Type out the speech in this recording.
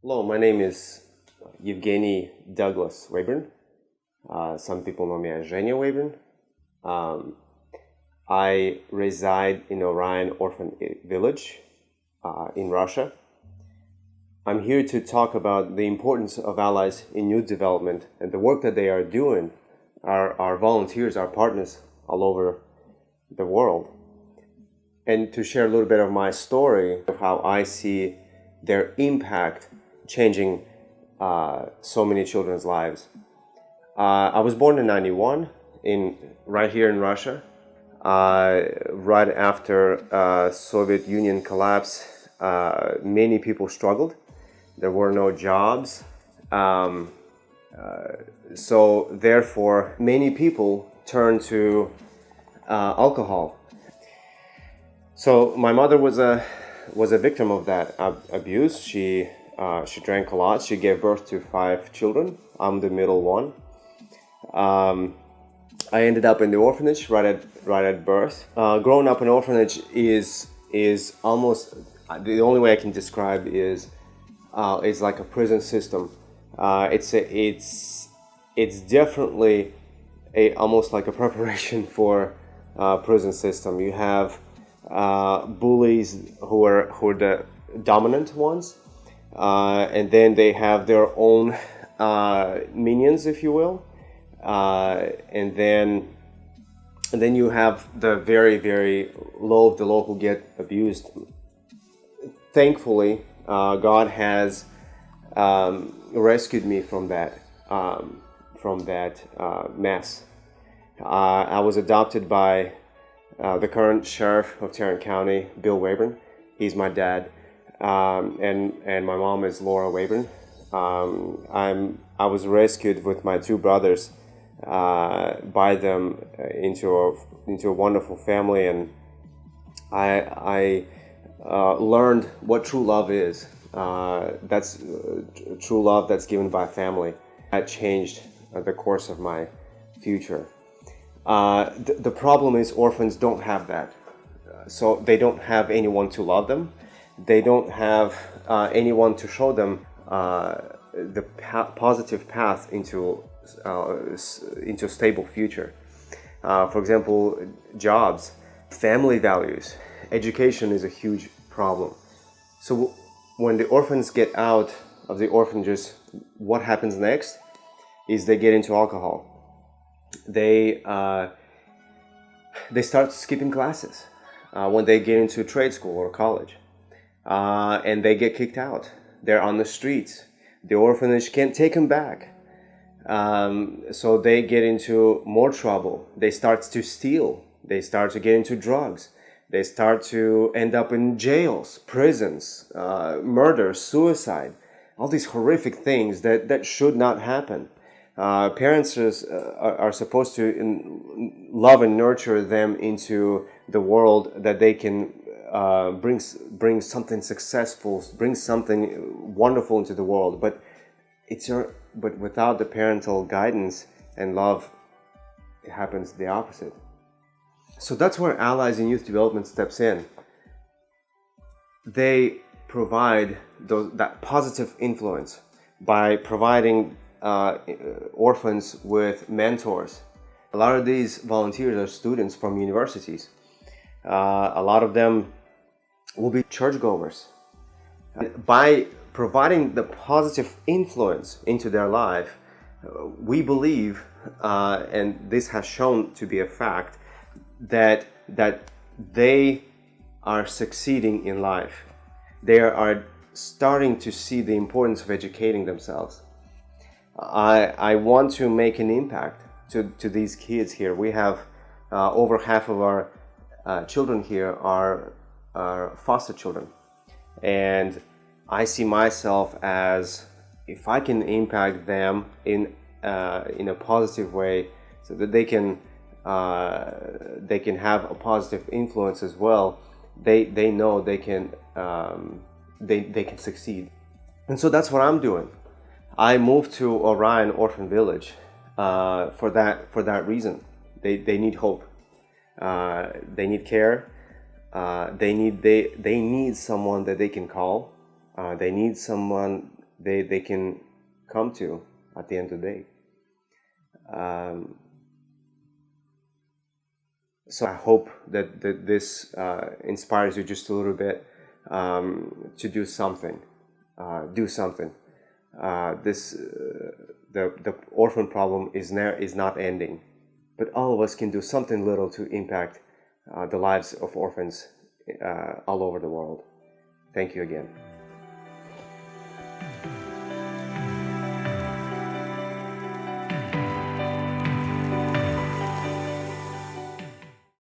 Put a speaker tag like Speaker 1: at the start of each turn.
Speaker 1: Hello, my name is Yevgeny Douglas Waybourn. Some people know me as Zhenya Waybourn. Um, I reside in Orion Orphan Village in Russia. I'm here to talk about the importance of allies in youth development and the work that they are doing. Our volunteers, our partners all over the world. And to share a little bit of my story of how I see their impact changing so many children's lives. I was born in '91 right here in Russia. Right after Soviet Union collapse, many people struggled. There were no jobs. So therefore, many people turned to alcohol. So my mother was a victim of that abuse. She drank a lot. She gave birth to 5 children. I'm the middle one. I ended up in the orphanage right at birth. Growing up in an orphanage is almost the only way I can describe is like a prison system. It's definitely almost like a preparation for prison system. You have bullies who are the dominant ones, and then they have their own minions, if you will, and then you have the very, very low of the low who get abused. Thankfully, God has rescued me from that mess. I was adopted by the current sheriff of Tarrant County, Bill Waybourn. He's my dad, and my mom is Laura Waybourn. I was rescued with my 2 brothers by them into a wonderful family, and I learned what true love is. That's true love that's given by family. That changed the course of my future. The problem is orphans don't have that. So they don't have anyone to love them. They don't have anyone to show them the positive path into a stable future. For example, jobs, family values, education is a huge problem. So when the orphans get out of the orphanages, what happens next is they get into alcohol. They start skipping classes when they get into trade school or college, and they get kicked out. They're on the streets. The orphanage can't take them back, so they get into more trouble. They start to steal. They start to get into drugs. They start to end up in jails, prisons, murder, suicide, all these horrific things that should not happen. Parents are supposed to love and nurture them into the world that they can bring something successful, bring something wonderful into the world. But without the parental guidance and love, it happens the opposite. So that's where Allies in Youth Development steps in. They provide that positive influence by providing orphans with mentors. A lot of these volunteers are students from universities. A lot of them will be churchgoers. By providing the positive influence into their life, we believe, and this has shown to be a fact, that they are succeeding in life. They are starting to see the importance of educating themselves. I want to make an impact to these kids here. We have over half of our children here are foster children, and I see myself as, if I can impact them in a positive way, so that they can have a positive influence as well. They know they can succeed, and so that's what I'm doing. I moved to Orion Orphan Village for that reason. They need hope. They need care. They need someone that they can call. They need someone they can come to at the end of the day. So I hope that this inspires you just a little bit to do something. Do something. The orphan problem is not ending, but all of us can do something little to impact the lives of orphans all over the world. Thank you again.